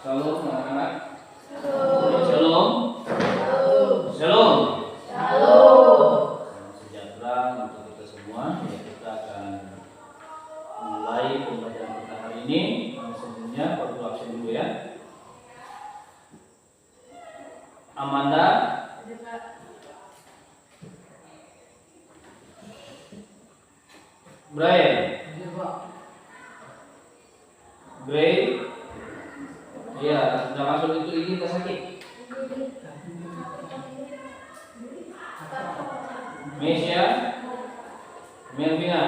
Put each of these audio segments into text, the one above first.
Shalom anak-anak. Shalom. Shalom. Salam sejahtera untuk kita semua. Ya, kita akan mulai pembelajaran kita hari ini. Sebelumnya perlu absen dulu ya. Amanda. Brian. Gray. Iya, sudah masuk itu ini kita sakit. Mesia, Melvina,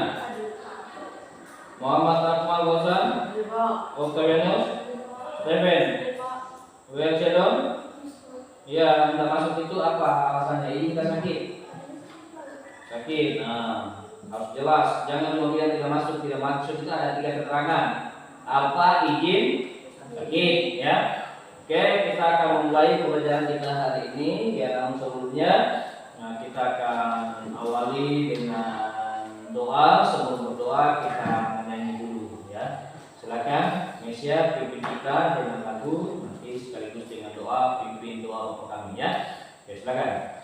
Muhammad Akmal Bosan, Octavianus, Stephen, Wilchedon. Iya, tidak masuk itu apa alasannya? Ini kita sakit. Sakit. Nah, harus jelas. Jangan kemudian tidak masuk itu ada 3 keterangan. Apa izin sakit ya. Oke, kita akan memulai pembelajaran kita hari ini. Ya, sebelumnya kita akan awali dengan doa. Sebelum berdoa kita menyanyi dulu ya. Silakan Mesia pimpin kita dengan lagu, nanti sekaligus dengan doa, pimpin doa untuk kami ya. Oke, silakan.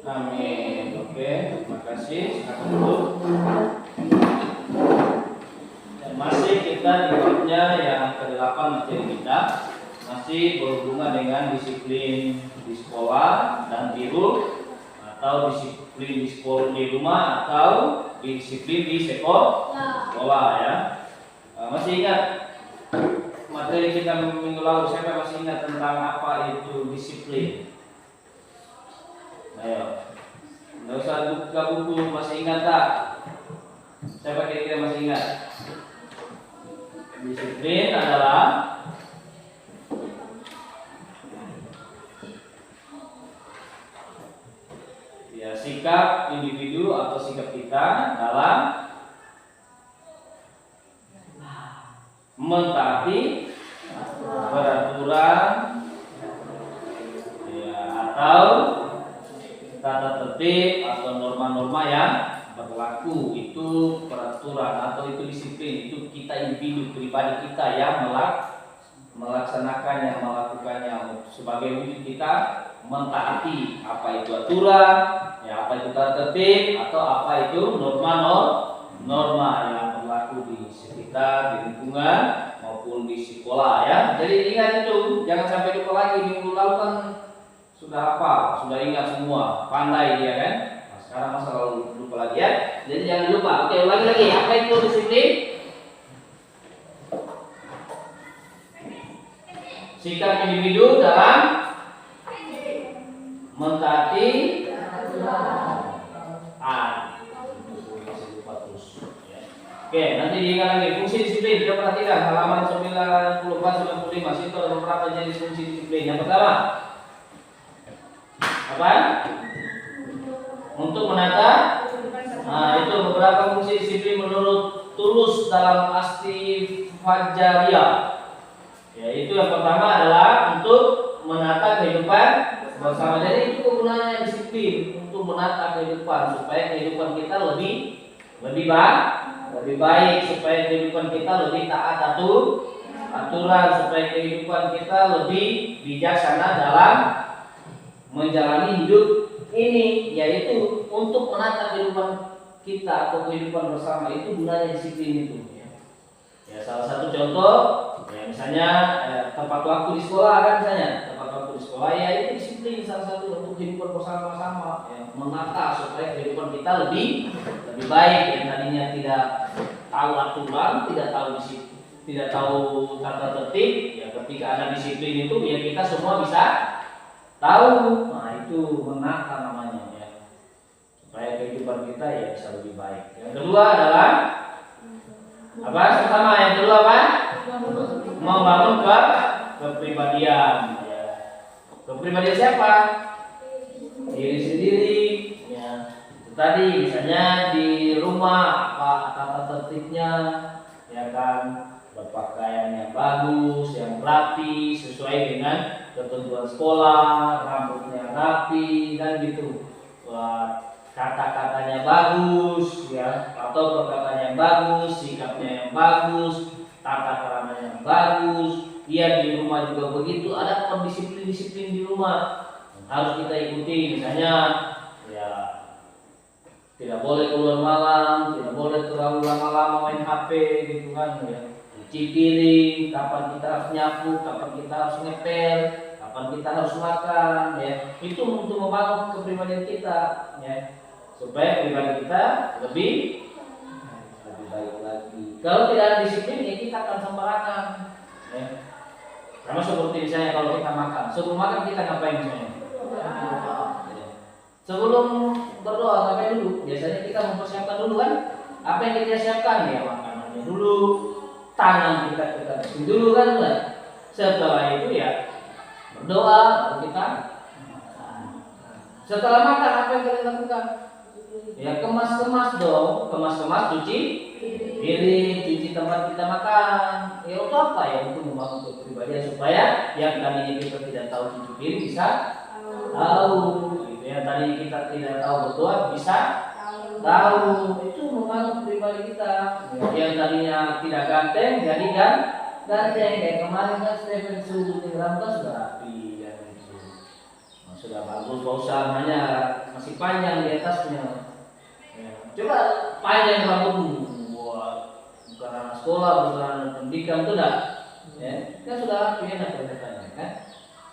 Amin. Oke, terima kasih. Masih kita di babnya yang ke-8 materi kita masih berhubungan dengan disiplin di sekolah dan di rumah, atau disiplin di sekolah di rumah, atau disiplin di sekolah ya. Masih ingat materi kita minggu lalu? Siapa masih ingat tentang apa itu disiplin? Ayo, nggak usah buka buku, masih ingat tak? Siapa kira-kira masih ingat? Disiplin adalah ya sikap individu atau sikap kita dalam mentaati peraturan ya, atau tata tertib atau norma-norma yang berlaku. Itu peraturan atau itu disiplin. Itu kita individu pribadi kita yang melaksanakannya, melakukannya sebagai wujud kita mentaati apa itu aturan, ya apa itu tata tertib atau apa itu norma yang berlaku di sekitar, di lingkungan maupun di sekolah ya. Jadi ingat itu, jangan sampai lupa lagi. Minggu lalu kan sudah hafal, sudah ingat semua, pandai dia kan. Nah, sekarang masa lalu lupa lagi ya. Jadi jangan lupa. Oke, ulangi lagi. Apa itu disiplin? Sikap individu dalam mentaati aturan. Oke, nanti diingat lagi fungsi disiplin. Kita perhatikan halaman 94-95. Situ ada beberapa jenis fungsi disiplin. Yang pertama, apa? Untuk menata. Nah, itu beberapa fungsi disiplin menurut Tulus dalam Astifajariyah. Ya, itu yang pertama adalah untuk menata kehidupan bersama. Jadi itu kegunaannya disiplin untuk menata kehidupan supaya kehidupan kita lebih baik, supaya kehidupan kita lebih taat aturan, supaya kehidupan kita lebih bijaksana dalam menjalani hidup ini, yaitu untuk menata kehidupan kita atau kehidupan bersama. Itu gunanya disiplin itu. Ya, salah satu contoh, ya misalnya tempat waktu di sekolah kan, misalnya tempat waktu di sekolah ya itu disiplin salah satu untuk kehidupan bersama-sama, ya, menata supaya kehidupan kita lebih baik. Yang tadinya tidak tahu aturan, tidak tahu tata tertib, ya ketika ada disiplin itu ya kita semua bisa tahu. Nah, itu menata namanya, ya, supaya kehidupan kita ya bisa lebih baik. Yang kedua adalah apa? Sama yang kedua apa? Membangun kepribadian. Ya. Kepribadian siapa? Diri sendiri. Ya. Tadi misalnya di rumah apa tata tertibnya, ya kan, berpakaian yang bagus, yang rapi, sesuai dengan ketentuan sekolah, rambutnya rapi, kan gitu. Kata-katanya bagus, ya, atau perkataannya yang bagus, sikapnya yang bagus, tata keramanya yang bagus. Dia di rumah juga begitu. Ada disiplin di rumah harus kita ikuti. Misalnya, ya, tidak boleh keluar malam, tidak boleh terlalu lama-lama main HP, gitu kan, ya. Cuci piring, kapan kita harus nyapu, kapan kita harus ngepel, kapan kita harus makan, ya. Itu untuk membangun kepribadian kita, ya, supaya pribadi kita lebih baik lagi. Kalau tidak ada disiplin ya kita akan sembarangan, ya. Karena seperti misalnya kalau kita makan, sebelum makan kita ngapain misalnya? Sebelum berdoa ngapain dulu? Biasanya kita mempersiapkan dulu kan? Apa yang kita siapkan? Ya makanannya dulu, tangan kita bersih dulu kan? Setelah itu ya berdoa, lalu kita setelah makan apa yang kita lakukan? Ya kemas dong, cuci piring, cuci tempat kita makan. Ya untuk apa? Ya untuk membangun kepribadian supaya yang tadinya kita tidak tahu cuci piring bisa tahu. Gitu. Yang tadinya kita tidak tahu berdoa bisa tahu. Itu membangun pribadi kita. Yang tadinya tidak ganteng jadi ganteng. Kayak kemarin kan Stephen Su di rambut sudah rapi, ya gitu. Nah, sudah bagus, gak usah hanya masih panjang di atasnya. Ya. Coba panjang rambutmu, bukan anak sekolah, bukan anak pendidikan, itu dah, ya, kan sudah enak perkataannya, kan?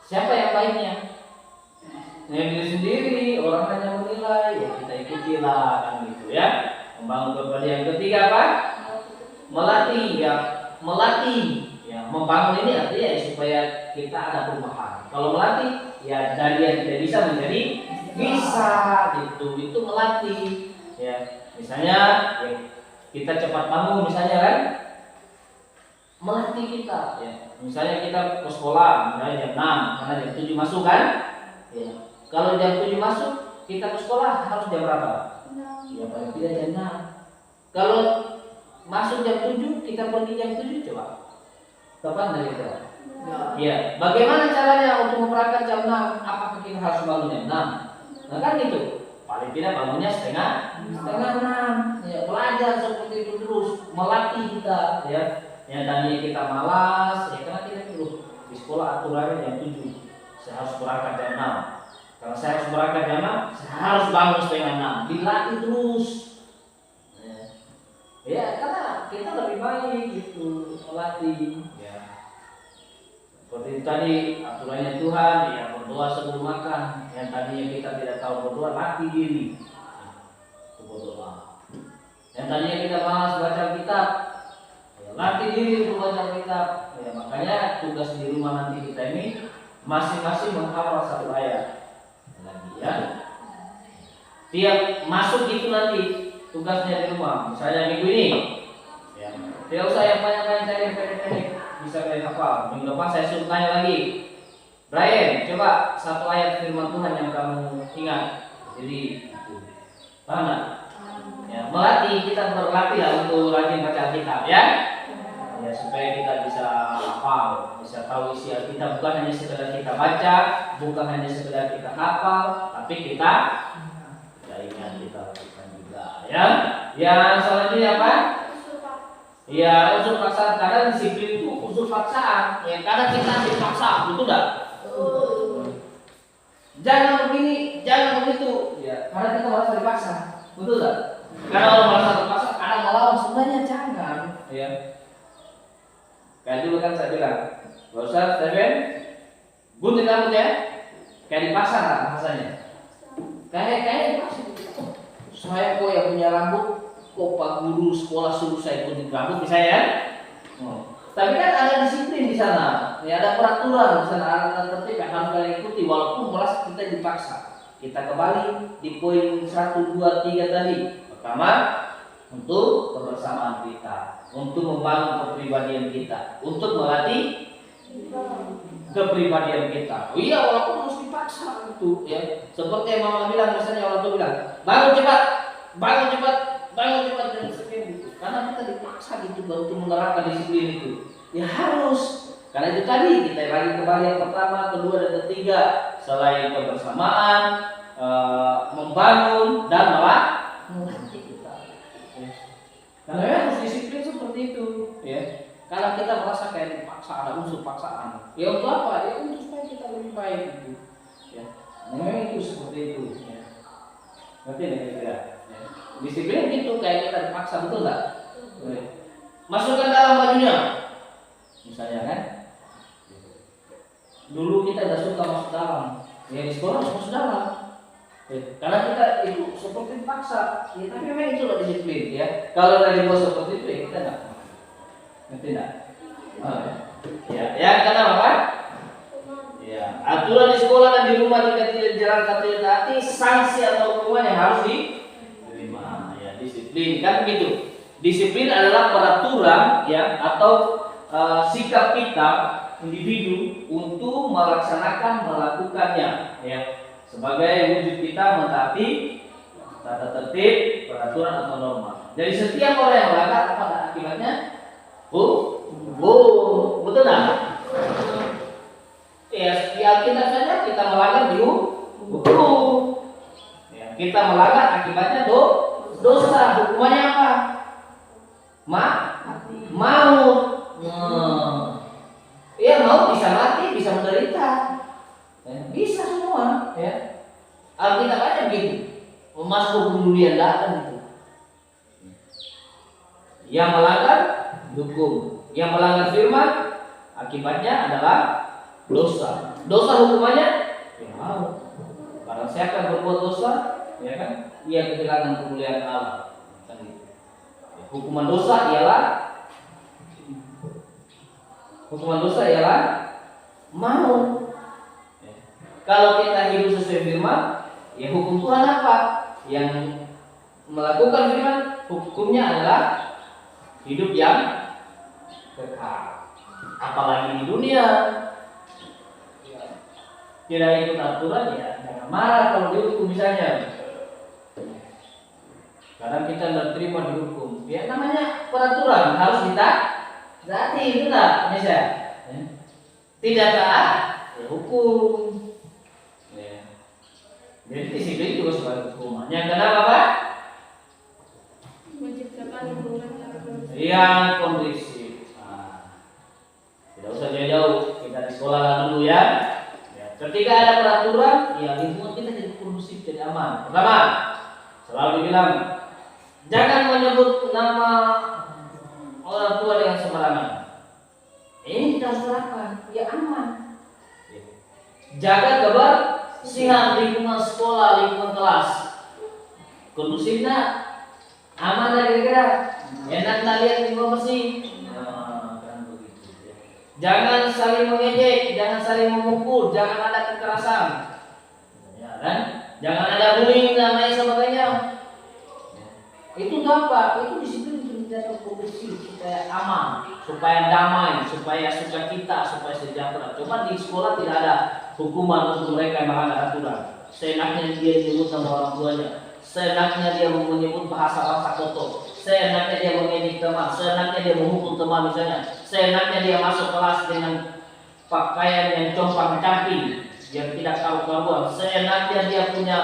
Siapa yang baiknya? Ya diri sendiri, orang hanya menilai, ya kita ikutilah, kan gitu ya. Membangun kepribadian. Yang ketiga apa? Melatih, ya, membangun ini artinya ya, supaya kita ada perubahan. Kalau melatih, ya dari yang tidak bisa menjadi bisa, gitu. Itu melatih. Ya, misalnya ya, kita cepat bangun misalnya kan, melatih kita. Ya, misalnya kita ke sekolah misalnya jam 6 karena jam 7 masuk kan. Ya, kalau jam 7 masuk kita ke sekolah harus jam berapa? Ya paling tidak jam 6. Kalau masuk jam 7 kita pergi jam 7, coba kapan dari kita? Ya, bagaimana caranya untuk memperangkat jam 6? Apakah kita harus bangun jam 6? Nah kan gitu. Paling tidak bangunnya setengah 6. Ya, belajar seperti itu terus, melatih kita, ya. Yang tadinya kita malas, ya karena kita perlu di sekolah aturannya jam 7. Saya harus berangkat jam 6. Kalau saya harus berangkat jam 6, saya harus bangun setengah 6. Dilatih terus. Ya, karena kita lebih baik gitu, melatih. Ya. Seperti tadi aturannya Tuhan, ya berdoa sebelum makan. Yang tadinya kita tidak tahu berdoa, latih diri untuk berdoa. Yang tadinya kita malas baca kitab, ya, latih diri untuk baca kitab. Ya, makanya tugas di rumah nanti kita ini masing-masing menghafal satu ayat lagi, ya. Tiap masuk itu nanti tugasnya di rumah. Misalnya minggu ini Tidak usah yang banyak-banyak cari yang pendek-pendek. Bisa kalian hafal. Minggu depan saya suruh tanya lagi. Brian, coba satu ayat firman Tuhan yang kamu ingat. Jadi, paham nggak? Ya, melatih, kita berlatih lah untuk rajin baca Alkitab ya. Ya, supaya kita bisa hafal, bisa tahu isi Alkitab, bukan hanya sekedar kita baca, bukan hanya sekedar kita hafal, tapi kita ingat, kita lakukan juga ya. Yang selanjutnya apa? Ya, unsur paksaan. Karena disiplin itu unsur paksaan. Ya, karena kita dipaksa, betul enggak? Jangan begini, jangan begitu. Ya, karena kita merasa dipaksa, betul enggak? Karena orang merasa terpaksa, kadang melawan, sebenarnya jangan. Ya. Kayak dulu kan saya bilang, gak usah, Steven, gunting rambutnya, kayak dipaksa nggak bahasanya? Kayak dipaksa. Saya kok yang punya rambut, kok Pak Guru sekolah suruh saya gunting rambut, misalnya ya? Tapi kan ada disiplin di sana, ya ada peraturan di sana, ada tertib yang harus kalian ikuti, walaupun merasa kita dipaksa. Kita kembali di poin 1, 2, 3 tadi. Pertama, untuk kebersamaan kita, untuk membangun kepribadian kita, untuk melatih kepribadian kita. Oh iya, walaupun harus dipaksa itu ya. Seperti yang Mama bilang, misalnya orang tua bilang, bangun cepat, bangun cepat, bangun cepat, dan sebagainya gitu. Karena kita dipaksa gitu untuk menerapkan disiplin itu. Ya harus. Karena itu tadi kita lagi kembali yang pertama, kedua, dan ketiga. Selain kebersamaan, membangun dan melatih kita. Ya. Karena harus disiplin seperti itu. Ya. Karena kita merasa kayak dipaksa, ada unsur paksaan. Ya untuk apa? Ya untuk supaya kita lebih baik gitu. Ya. Memang itu seperti itu. Ya. Ngerti nggak kira-kira? Ya. Disiplin gitu kayak kita dipaksa, betul nggak? Ya. Masukkan dalam bajunya. Misalnya kan, dulu kita nggak suka masuk dalam, ya di sekolah harus masuk dalam, ya, karena kita itu seperti paksa, ya, tapi memang itu loh disiplin, ya. Kalau dari bos seperti itu, ya kita nggak, ngerti nggak? Ya, yang kenapa Pak? Ya, aturan di sekolah dan di rumah jika tidak dijalankan tidak taati, sanksi atau hukuman yang harus diterima, ya disiplin kan begitu. Disiplin adalah peraturan, ya, atau sikap kita individu untuk melakukannya, ya, sebagai wujud kita mentaati tata tertib, peraturan atau norma. Jadi setiap orang yang melanggar apa akibatnya? Betul nggak? Ya, di Alkitab saja kita melanggar dihukum. Ya, kita melanggar akibatnya dosa. Hukumannya apa? Maut. Ya mau bisa mati, bisa menderita, ya, bisa semua. Ya. Alkitab aja begitu. Masuk hukum dunia tidak ada gitu. Yang melanggar hukum, yang melanggar firman, akibatnya adalah dosa. Dosa hukumannya ya maut. Barang siapa yang berbuat dosa, ya kan, ia kehilangan kemuliaan Allah. Kan gitu. Ya, hukuman dosa ialah maut. Ya. Kalau kita hidup sesuai firman, ya hukum Tuhan apa? Yang melakukan firman, hukumnya adalah hidup yang kekal. Apalagi di dunia, tidak ikut aturan, ya jangan marah kalau dihukum misalnya. Karena kita tidak terima dihukum. Ya namanya peraturan harus ditaati, itu enggak, Indonesia. Ya. Tidak taat, ya hukum. Ya. Jadi disiplin juga sebagai hukuman. Yang kenapa Pak? Menciptakan lingkungan Yang kondusif. Tidak usah jauh-jauh, kita di sekolah dulu ya. Ketika ada peraturan, ya lingkungan kita jadi kondusif, jadi aman. Pertama, selalu dibilang jangan menyebut nama orang tua dengan sembarangan. Ini kita harus terapkan, ya aman. Jaga kebersihan lingkungan sekolah, lingkungan kelas. Kondusif nak, aman lah kira-kira. Enak tak lihat lingkungan bersih. Jangan saling mengejek, jangan saling memukul, jangan ada kekerasan, ya kan? Jangan ada bullying dan lain sebagainya. Itu apa? Itu disiplin untuk kita supaya kondusif, supaya aman, supaya damai, supaya sukacita, supaya sejahtera. Coba di sekolah tidak ada hukuman untuk mereka yang melanggar aturan. Seenaknya dia menyebut nama orang tuanya, seenaknya dia menyebut bahasa kotor, seenaknya dia mengejek teman, seenaknya dia memukul teman misalnya, seenaknya dia masuk kelas dengan pakaian yang compang-camping, yang tidak karu-karuan, seenaknya dia punya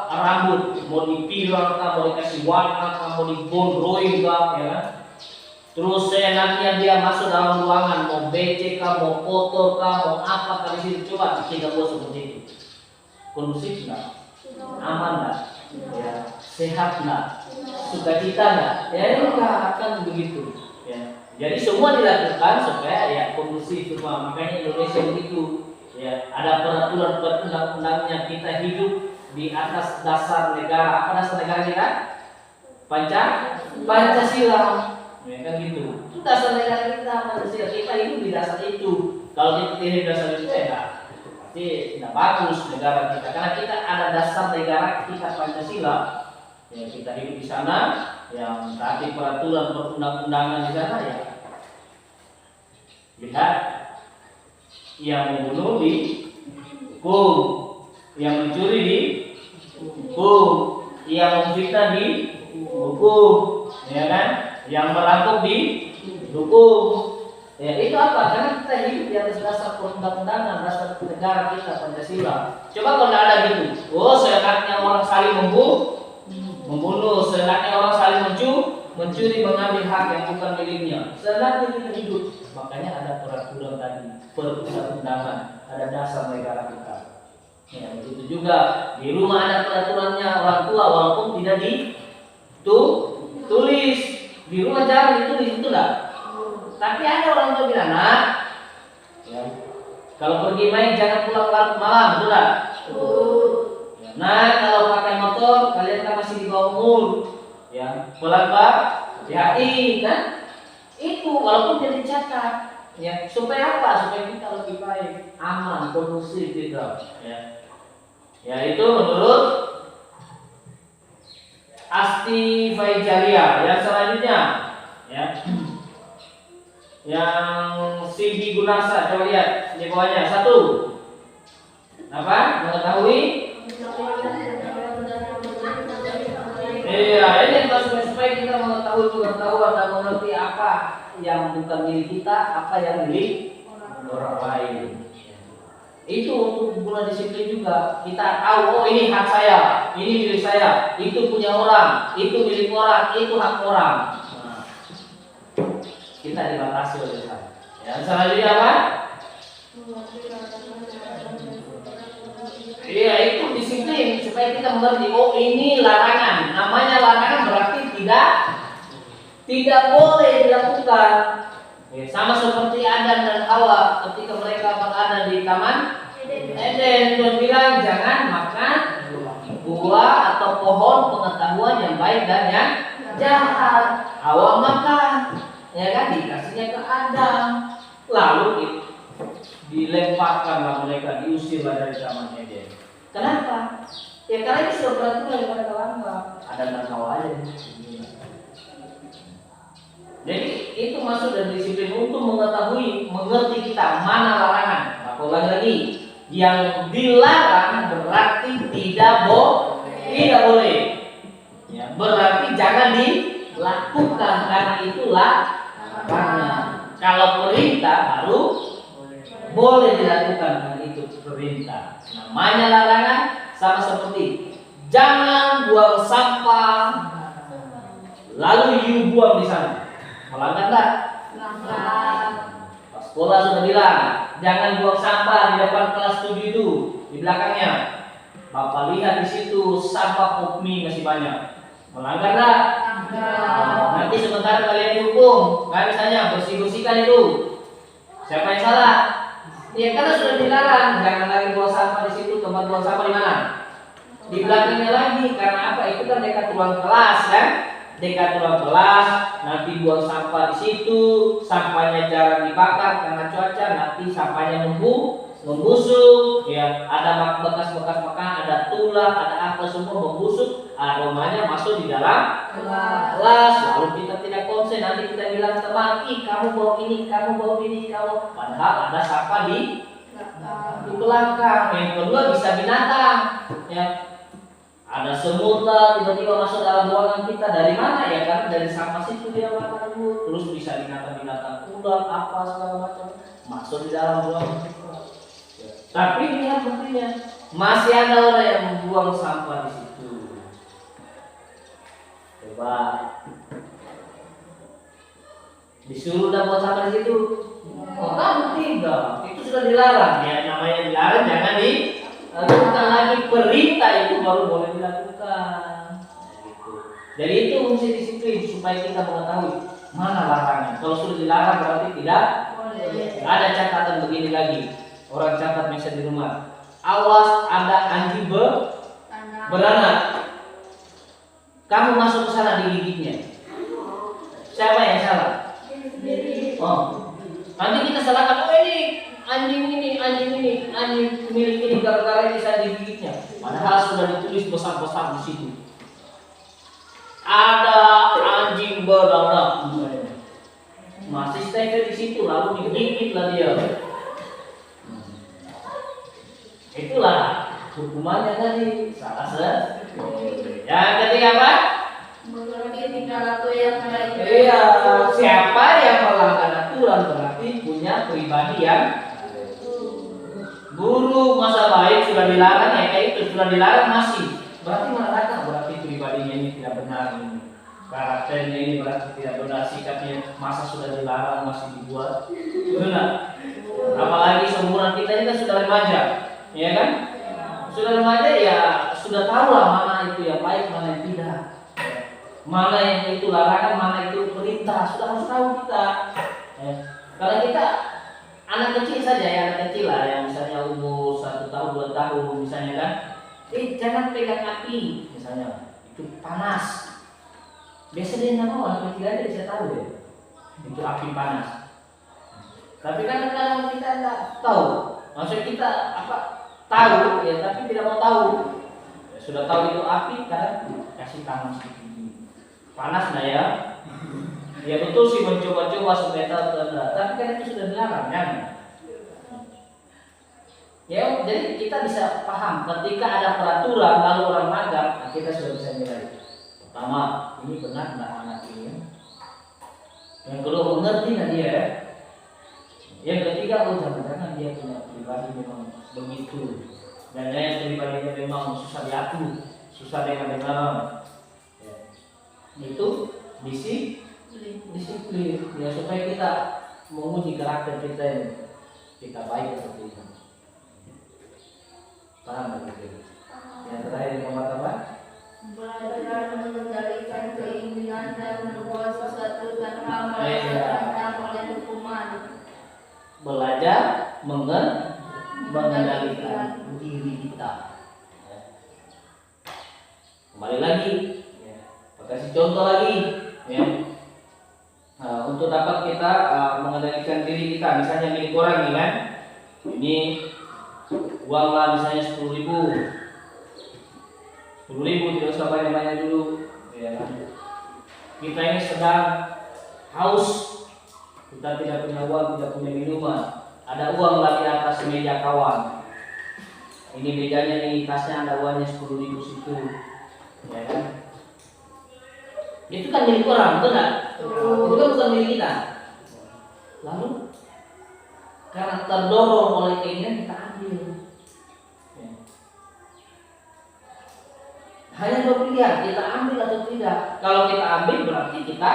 rambut mau dipirang kah, mau dikasih warna kah, mau digondroin kah, ya kan? Terus seenaknya dia masuk dalam ruangan mau becek kah, mau kotor kah, mau apa kah di situ. Coba tidak boleh seperti itu. Kondusif nggak? Aman nggak? Ya. Sehat nggak? Sukacita nggak? Ya enggak akan begitu. Ya. Jadi semua dilakukan supaya ya kondusif semua. Makanya Indonesia begitu. Ya. Ada peraturan undang-undangnya, kita hidup di atas dasar negara. Apa dasar negara kita? Pancasila. Ya kan gitu. Itu dasar negara kita, Pancasila. Kita hidup di dasar itu. Kalau kita hidup di dasar itu pasti tidak bagus negara kita. Karena kita ada dasar negara kita Pancasila. Ya kita hidup di sana, yang taati peraturan perundang-undangan di sana ya. Lihat, yang membunuh di hukum, yang mencuri di hukum, yang memfitnah di hukum, ya kan? Yang merampok di hukum. Ya itu apa? Karena kita hidup di atas dasar perundang-undangan, dasar negara kita Pancasila. Coba kalau tidak ada gitu, seenaknya orang saling membunuh, seenaknya orang saling mencuri, mengambil hak yang bukan miliknya. Seenaknya kita hidup. Makanya ada peraturan tadi, perundang-undangan, ada dasar negara kita. Ya, begitu juga di rumah ada peraturannya orang tua, walaupun tidak ditulis. Di rumah jarang ditulis, itu enggak. Tapi ada orang tua bilang, nak, ya, kalau pergi main jangan pulang larut malam, betul enggak? Ya, nah, kalau pakai motor kalian kan masih di bawah umur, ya, pelan pak, hati, kan? Itu walaupun dia dicatat, ya, supaya apa? Supaya kita lebih baik, aman, kondusif gitu, ya. Ya itu menurut Asti Faijalia. Yang selanjutnya ya, yang Sigi Gunasa, coba lihat di bawahnya. Satu, apa? Mengetahui. Iya, ini supaya kita mengetahui pengetahuan dan mengerti apa yang bukan milik kita, apa yang milik orang lain. Itu untuk guna disiplin juga. Kita tahu, ini hak saya, ini milik saya, itu punya orang, itu milik orang, itu hak orang. Nah, kita dibatasi oleh saya. Yang selanjutnya apa? Iya, itu disiplin supaya kita mengerti. Oh, ini larangan. Namanya larangan berarti tidak boleh dilakukan. Ya, sama seperti Adam dan Hawa ketika mereka berada di taman Eden, Tuhan bilang jangan makan buah atau pohon pengetahuan yang baik dan yang jahat. Hawa makan, ya kan, dikasihnya ke Adam, lalu dilemparkanlah mereka, diusirlah dari taman Eden. Kenapa? Ya karena ini sudah peraturan yang mereka langgar. Adam dan Hawa aja. Jadi itu masuk dari disiplin untuk mengerti kita mana larangan. Aku ulangi lagi, yang dilarang berarti tidak boleh. Ya, berarti jangan dilakukan karena itulah larangan. Kalau perintah baru boleh dilakukan, karena itu perintah. Namanya larangan sama seperti jangan buang sampah lalu you buang di sana. Melanggar enggak? Melanggar. Pas sekolah sudah bilang, jangan buang sampah di depan kelas 7 itu, di belakangnya. Bapak lihat di situ sampah pokmi masih banyak. Melanggar enggak? Nanti sebentar kalian dihukum. Kan misalnya bersih-bersihkan itu. Siapa yang salah? Ya karena sudah dilarang, jangan lagi buang sampah di situ. Tempat buang sampah di mana? Di belakangnya lagi. Karena apa? Itu kan dekat ruang kelas kan? Dekat ruang kelas, nanti buang sampah di situ, sampahnya jarang dibakar karena cuaca, nanti sampahnya membusuk, ya ada bekas-bekas makan, ada tulang, ada apa semua membusuk, aromanya masuk di dalam kelas. Lalu kita tidak konsen, nanti kita bilang teman, ih kamu bau ini, kamu bau ini, kamu. Padahal ada sampah di belakang. Yang kedua bisa binatang, ya. Ada semut lah tiba-tiba masuk dalam ruangan kita, dari mana ya? Karena dari sampah situ dia makan dulu. Terus bisa binatang-binatang ular apa segala macam masuk di dalam ruangan kita. Tapi lihat buktinya, masih ada orang yang membuang sampah di situ. Coba disuruh udah buang sampah di situ, oh kan tidak, itu sudah dilarang. Ya namanya dilarang jangan dilakukan lagi, perintah itu baru boleh dilakukan. Gitu. Jadi itu fungsi disiplin supaya kita mengetahui mana larangan. Kalau sudah dilarang berarti tidak. Ada catatan begini lagi. Orang catat misalnya di rumah, awas ada anjing beranak, kamu masuk ke sana digigitnya. Siapa yang salah? Oh, nanti kita salahkan, oh ini anjing milik ini gara-gara ini saya digigitnya. Padahal sudah ditulis besar-besar di situ. Ada anjing beranak, masih stay di situ lalu digigit lah dia. Itulah hukumannya tadi, salah Yang ketiga apa? Mengerti tingkah laku yang baik. Iya, siapa yang melanggar aturan berarti punya pribadi yang buruk. Masa baik sudah dilarang ya kayak itu, sudah dilarang masih berarti melarang, berarti pribadinya ini tidak benar ini. Karakternya ini berarti tidak benar, sikapnya masa sudah dilarang masih dibuat benar. Apalagi seumuran kita ini kan sudah remaja. Ya kan? Sudah remaja ya sudah tahu lah mana itu yang baik, mana yang tidak. Mana yang itu larangan, mana itu perintah, sudah harus tahu kita. Ya. Kalau kita anak kecil saja ya, anak kecil lah yang misalnya umur 1 tahun, 2 tahun misalnya kan, jangan pegang api misalnya, itu panas. Biasa dia nggak mau, anak kecil aja bisa tahu ya, itu api panas. Tapi kan kalau kita nggak tahu, maksud kita apa? Tahu ya, tapi tidak mau tahu. Ya, sudah tahu itu api, kadang kasih tangan sedikit. Panas nah ya. Ya betul sih mencoba-coba supaya tahu, tapi kan itu sudah dilarang kan. Ya, jadi kita bisa paham ketika ada peraturan lalu orang melanggar, nah kita sudah bisa nilai. Pertama, ini benar nggak anak ini. Yang kedua, mengerti nggak dia. Yang ketiga, oh jangan-jangan dia punya pribadi memang begitu, dan yang pribadinya memang susah diatur, susah dengar-dengar. Ya. Itu disiplin ya, supaya kita menguji karakter kita yang kita baik atau tidak. Paham begitu? Yang terakhir yang apa? Belajar mengendalikan keinginan dan berbuat sesuatu tanpa merasa oleh hukuman. Belajar mengendalikan diri kita. Kembali lagi, kasih contoh lagi. Ya. Nah, untuk dapat kita mengendalikan diri kita, misalnya milik orang nih kan, ini uang lah misalnya 10.000, 10.000 tidak usah banyak-banyak dulu, ya kan? Kita ini sedang haus, kita tidak punya uang, tidak punya minuman, ada uang lah di atas meja kawan. Ini mejanya, ini tasnya ada uangnya 10.000 situ, ya kan? Itu kan milik orang, betul nggak? Itu kan bukan milik kita. Lalu karena terdorong oleh keinginan kita ambil. Ya. Hanya dua pilihan, kita ambil atau tidak. Kalau kita ambil berarti kita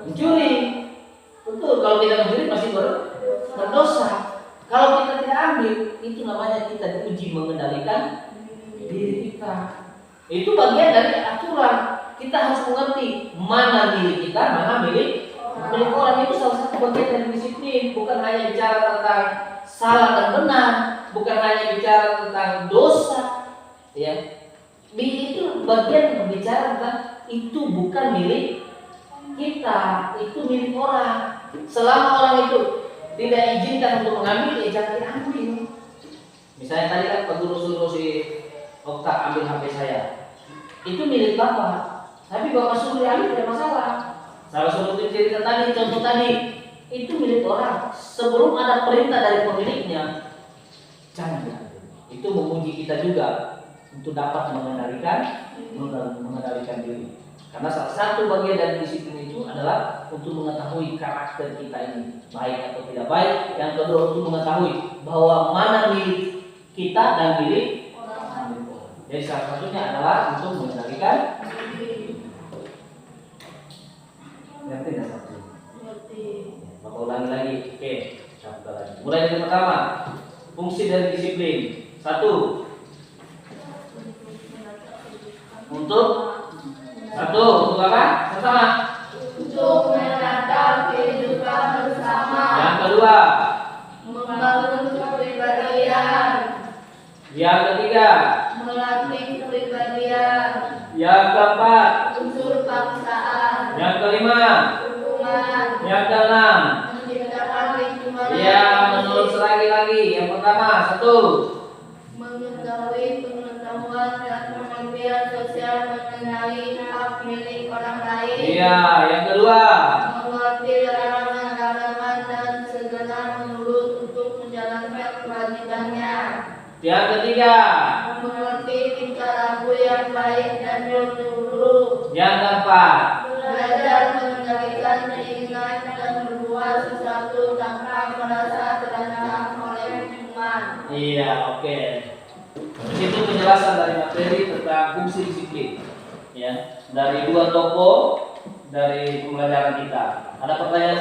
mencuri. Betul, kalau kita mencuri pasti berdosa. Kalau kita tidak ambil, itu namanya kita diuji mengendalikan diri kita. Itu bagian dari aturan. Kita harus mengerti mana milik kita, mana milik orang. Itu salah satu bagian dari disiplin. Bukan hanya bicara tentang salah dan benar, bukan hanya bicara tentang dosa, ya. Itu bagian berbicara tentang itu bukan milik kita, itu milik orang. Selama orang itu tidak izinkan untuk mengambil, ya jangan diambil. Misalnya tadi kan Pak Guru suruh si Okta ambil HP saya. Itu milik Bapak. Tapi Bapak suruh diambil tidak masalah. Saya suruh cerita tadi, contoh tadi, itu milik orang. Sebelum ada perintah dari pemiliknya, jangan diambil. Itu menguji kita juga untuk dapat mengendalikan diri. Karena salah satu bagian dari disiplin itu adalah untuk mengetahui karakter kita ini baik atau tidak baik. Yang kedua untuk mengetahui bahwa mana milik kita dan milik orang. Jadi salah satunya adalah untuk mengendalikan. Ngerti tidak satu? Ngerti. Maka ulangi lagi. Oke, satu lagi. Mulai dari pertama. Fungsi dari disiplin. 1. Untuk apa? Bersama. Untuk menata kehidupan bersama. Yang kedua. Membangun kepribadian. Yang ketiga. Melatih kepribadian. Yang keempat. Unsur paksaan. Yang kelima. Hubungan. Yang keenam. Menciptakan lingkungan. Ya, menulis lagi. Yang pertama, 1. Mengetahui pengetahuan dan pengertian sosial mengenai hak milik orang lain. Iya, yang kedua. Mengerti larangan-larangan dan segera menurut untuk menjalankan kewajibannya. Yang ketiga. Mengerti tingkah laku yang baik dan menurut. Yang keempat. Belajar mengendalikan keinginan dan berbuat sesuatu tanpa merasa terancam oleh lingkungan. Iya, oke. Di situ penjelasan dari materi tentang fungsi disiplin. Ya, dari 2 toko dari pembelajaran kita. Ada pertanyaan